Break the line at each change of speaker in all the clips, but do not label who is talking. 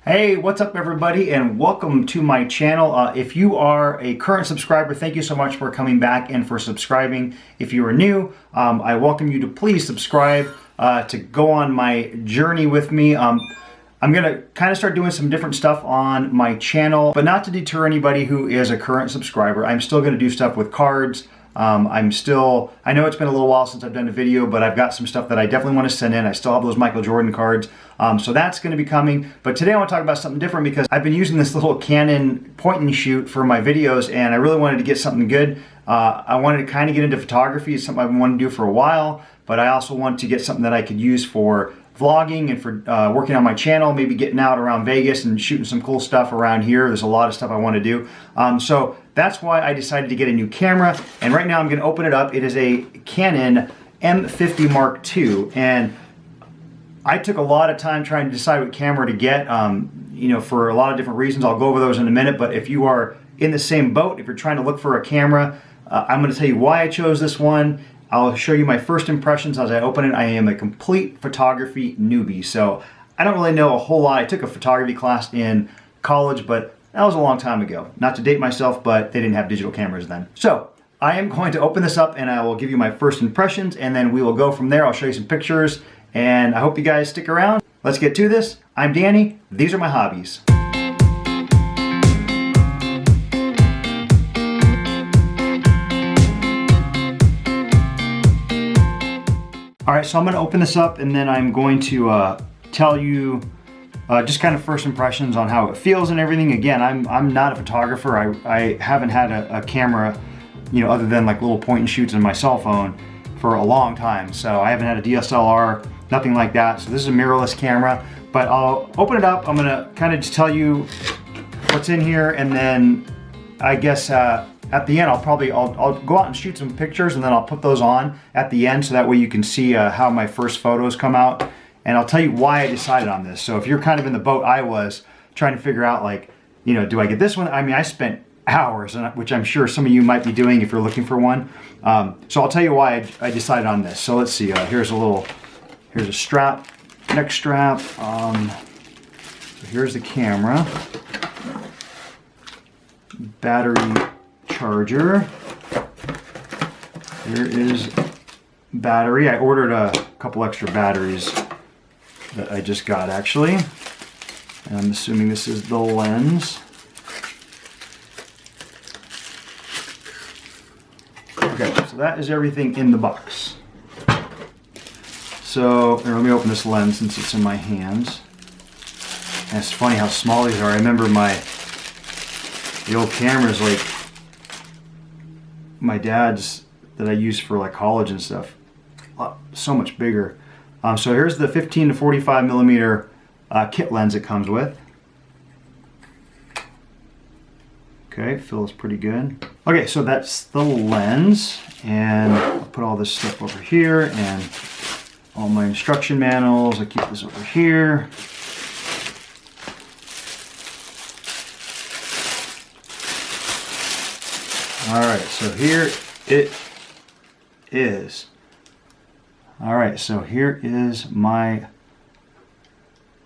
Hey, what's up everybody, and welcome to my channel. If you are a current subscriber, thank you so much for coming back and for subscribing. If you are new, I welcome you to please subscribe to go on my journey with me. I'm gonna kind of start doing some different stuff on my channel, but not to deter anybody who is a current subscriber. I'm still gonna do stuff with cards. I know it's been a little while since I've done a video, but I've got some stuff that I definitely want to send in. I still have those Michael Jordan cards. So that's going to be coming. But today I want to talk about something different because I've been using this little Canon point and shoot for my videos, and I really wanted to get something good. I wanted to kind of get into photography. It's something I've been wanting to do for a while, but I also want to get something that I could use for vlogging and for working on my channel, maybe getting out around Vegas and shooting some cool stuff around here. There's a lot of stuff I want to do. So that's why I decided to get a new camera, and right now I'm going to open it up. It is a Canon M50 Mark II, and I took a lot of time trying to decide what camera to get, for a lot of different reasons. I'll go over those in a minute, but if you are in the same boat, if you're trying to look for a camera, I'm going to tell you why I chose this one. I'll show you my first impressions as I open it. I am a complete photography newbie, so I don't really know a whole lot. I took a photography class in college, but that was a long time ago. Not to date myself, but they didn't have digital cameras then. So I am going to open this up and I will give you my first impressions, and then we will go from there. I'll show you some pictures, and I hope you guys stick around. Let's get to this. I'm Danny. These are my hobbies. All right, so I'm gonna open this up and then I'm going to tell you just kind of first impressions on how it feels and everything. Again, I'm not a photographer. I haven't had a camera, other than like little point and shoots on my cell phone for a long time. So I haven't had a DSLR, nothing like that. So this is a mirrorless camera, but I'll open it up. I'm gonna kind of just tell you what's in here, and then I guess at the end, I'll go out and shoot some pictures, and then I'll put those on at the end so that way you can see how my first photos come out. And I'll tell you why I decided on this. So if you're kind of in the boat I was, trying to figure out like, do I get this one? I mean, I spent hours, which I'm sure some of you might be doing if you're looking for one. So I'll tell you why I decided on this. So let's see, here's a strap, neck strap. So here's the camera, battery charger. Here is battery. I ordered a couple extra batteries that I just got actually. And I'm assuming this is the lens. Okay, so that is everything in the box. So here, let me open this lens since it's in my hands. And it's funny how small these are. I remember the old cameras, like my dad's that I used for like college and stuff, so much bigger. So here's the 15 to 45 millimeter kit lens it comes with. Okay, feels pretty good. Okay, so that's the lens, and I'll put all this stuff over here, and all my instruction manuals, I keep this over here. Alright, so here it is. Alright, so here is my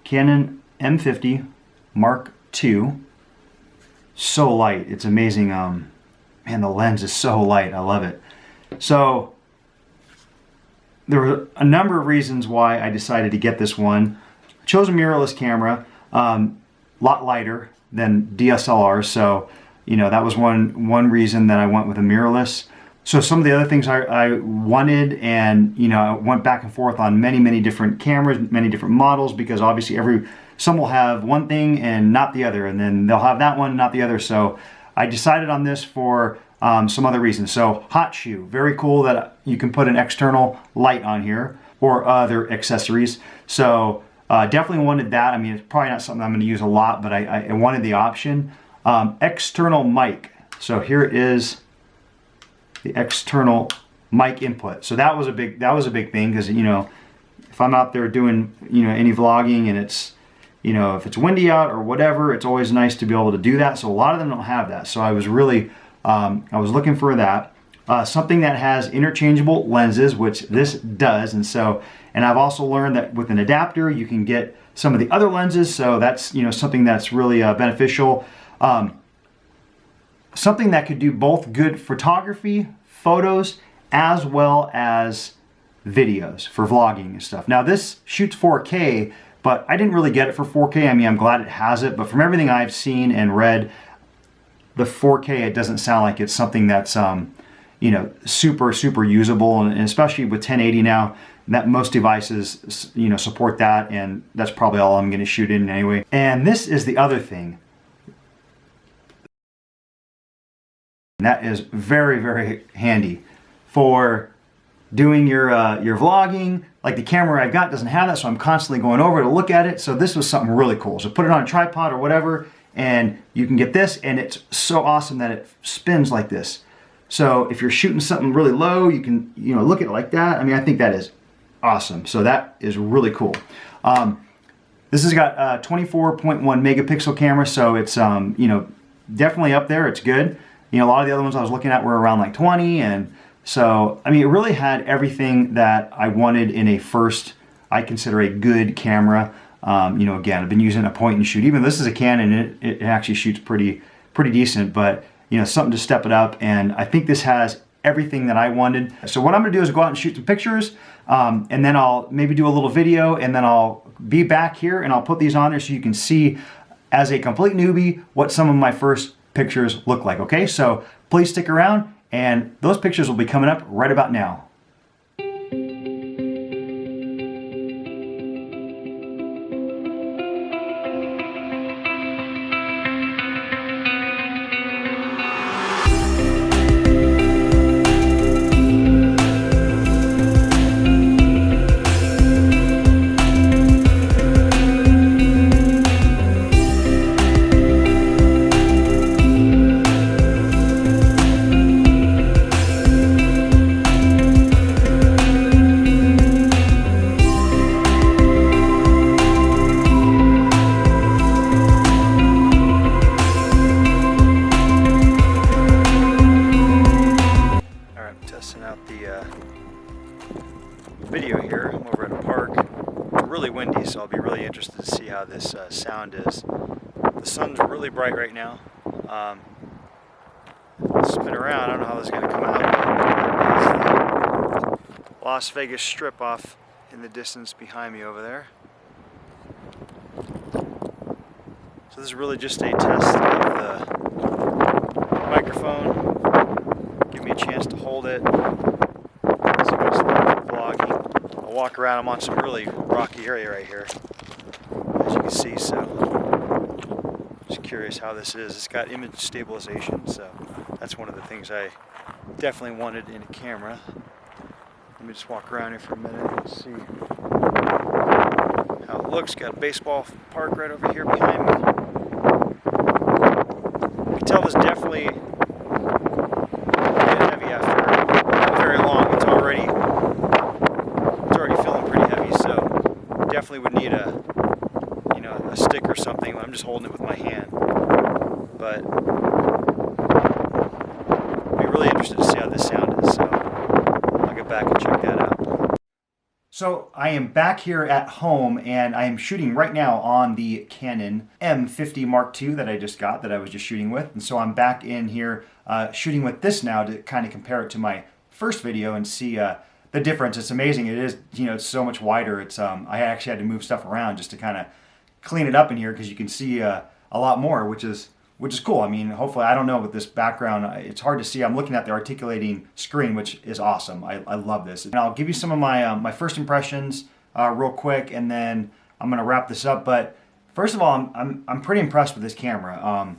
Canon M50 Mark II. So light, it's amazing. Man, the lens is so light, I love it. So there were a number of reasons why I decided to get this one. I chose a mirrorless camera, lot lighter than DSLR, so that was one reason that I went with a mirrorless. So some of the other things I wanted, and I went back and forth on many different cameras, many different models, because obviously some will have one thing and not the other, and then they'll have that one and not the other. So I decided on this for some other reasons. So hot shoe, very cool that you can put an external light on here or other accessories. So definitely wanted that. I mean, it's probably not something I'm going to use a lot, but I wanted the option. External mic. So here is the external mic input. So that was a big thing, because if I'm out there doing any vlogging and it's if it's windy out or whatever, it's always nice to be able to do that. So a lot of them don't have that. So I was really I was looking for that. something that has interchangeable lenses, which this does. And I've also learned that with an adapter, you can get some of the other lenses. So that's, something that's really beneficial. Something that could do both good photography, photos, as well as videos for vlogging and stuff. Now this shoots 4K, but I didn't really get it for 4K. I mean, I'm glad it has it, but from everything I've seen and read, the 4K, it doesn't sound like it's something that's, super usable, and especially with 1080 now, that most devices, support that, and that's probably all I'm going to shoot in anyway. And this is the other thing. That is very, very handy for doing your vlogging. Like the camera I've got doesn't have that, so I'm constantly going over to look at it. So this was something really cool. So put it on a tripod or whatever, and you can get this, and it's so awesome that it spins like this. So if you're shooting something really low, you can look at it like that. I mean, I think that is awesome. So that is really cool. This has got a 24.1 megapixel camera, so it's definitely up there. It's good. A lot of the other ones I was looking at were around like 20, and so I mean, it really had everything that I wanted in a first, I consider a good camera. Again, I've been using a point and shoot. Even this is a Canon, it actually shoots pretty decent, but something to step it up. And I think this has everything that I wanted. So what I'm gonna do is go out and shoot some pictures, and then I'll maybe do a little video, and then I'll be back here and I'll put these on there so you can see, as a complete newbie, what some of my first pictures look like. Okay, so please stick around, and those pictures will be coming up right about now. Video here. I'm over at a park. It's really windy, so I'll be really interested to see how this sound is. The sun's really bright right now. Spin around. I don't know how this is going to come out. There's the Las Vegas Strip off in the distance behind me over there. So this is really just a test of the microphone. Give me a chance to hold it. I'll walk around. I'm on some really rocky area right here, as you can see, so just curious how this is. It's got image stabilization, so that's one of the things I definitely wanted in a camera. Let me just walk around here for a minute and see how it looks. Got a baseball park right over here behind me. You can tell this definitely get heavy after not very long. It's already feeling pretty heavy, so definitely would need a a stick or something. I'm just holding it with my hand, but I'd be really interested to see how this sound is, so I'll get back and check that out. So I am back here at home, and I am shooting right now on the Canon M50 Mark II that I just got, that I was just shooting with, and so I'm back in here shooting with this now to kind of compare it to my first video and see the difference. It's amazing. It is, it's so much wider. It's I actually had to move stuff around just to kind of clean it up in here, because you can see a lot more, which is cool. I mean, hopefully, I don't know, with this background, it's hard to see. I'm looking at the articulating screen, which is awesome. I love this. And I'll give you some of my my first impressions real quick, and then I'm going to wrap this up. But first of all, I'm pretty impressed with this camera.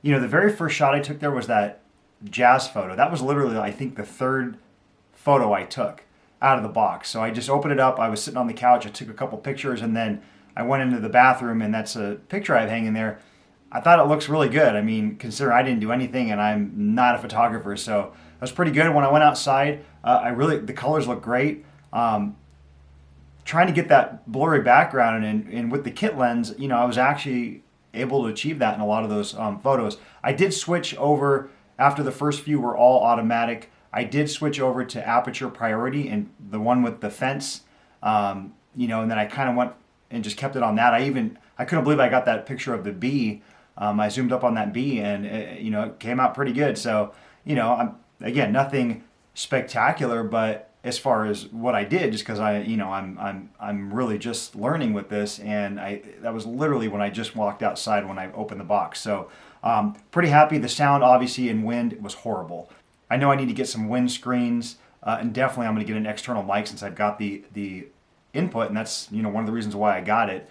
The very first shot I took there was that jazz photo. That was literally, I think, the third photo I took out of the box. So I just opened it up. I was sitting on the couch. I took a couple pictures, and then I went into the bathroom, and that's a picture I have hanging there. I thought it looks really good. I mean, considering I didn't do anything and I'm not a photographer, so it was pretty good. When I went outside, the colors look great. Trying to get that blurry background, and with the kit lens, I was actually able to achieve that in a lot of those photos. I did switch over after the first few were all automatic. I did switch over to aperture priority and the one with the fence, you know, and then I kind of went and just kept it on that. I couldn't believe I got that picture of the bee. I zoomed up on that bee and you know, it came out pretty good. So, you know, again, nothing spectacular, but as far as what I did, just because I'm really just learning with this, and that was literally when I just walked outside when I opened the box. So pretty happy. The sound obviously in wind was horrible. I know I need to get some wind screens, and definitely I'm going to get an external mic since I've got the input, and that's, you know, one of the reasons why I got it.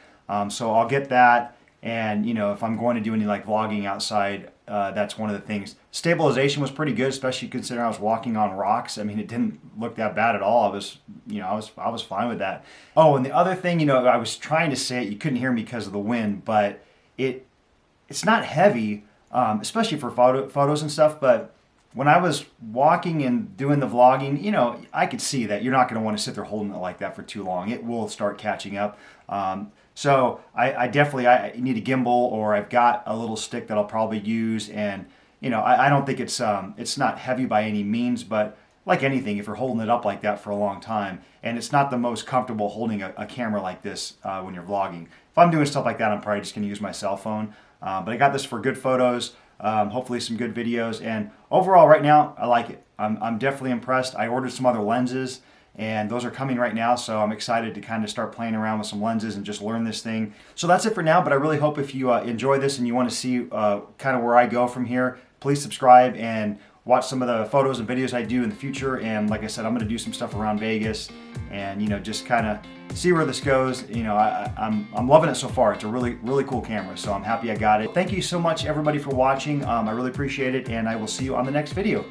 So I'll get that, and you know, if I'm going to do any like vlogging outside, that's one of the things. Stabilization was pretty good, especially considering I was walking on rocks. I mean, it didn't look that bad at all. I was fine with that. Oh, and the other thing, you know, I was trying to say it, you couldn't hear me because of the wind, but it's not heavy, especially for photos and stuff. But when I was walking and doing the vlogging, you know, I could see that you're not going to want to sit there holding it like that for too long. It will start catching up. So I definitely need a gimbal, or I've got a little stick that I'll probably use. And you know, I don't think it's not heavy by any means, but like anything, if you're holding it up like that for a long time, and it's not the most comfortable holding a camera like this when you're vlogging. If I'm doing stuff like that, I'm probably just going to use my cell phone. But I got this for good photos, hopefully some good videos, and overall right now I like it. I'm definitely impressed. I ordered some other lenses, and those are coming right now, so I'm excited to kind of start playing around with some lenses and just learn this thing. So that's it for now, but I really hope if you enjoy this and you want to see kind of where I go from here, please subscribe and watch some of the photos and videos I do in the future. And like I said, I'm going to do some stuff around Vegas, and you know, just kind of see where this goes. You know, I'm loving it so far. It's a really cool camera, so I'm happy I got it. Thank you so much everybody for watching. I really appreciate it, and I will see you on the next video.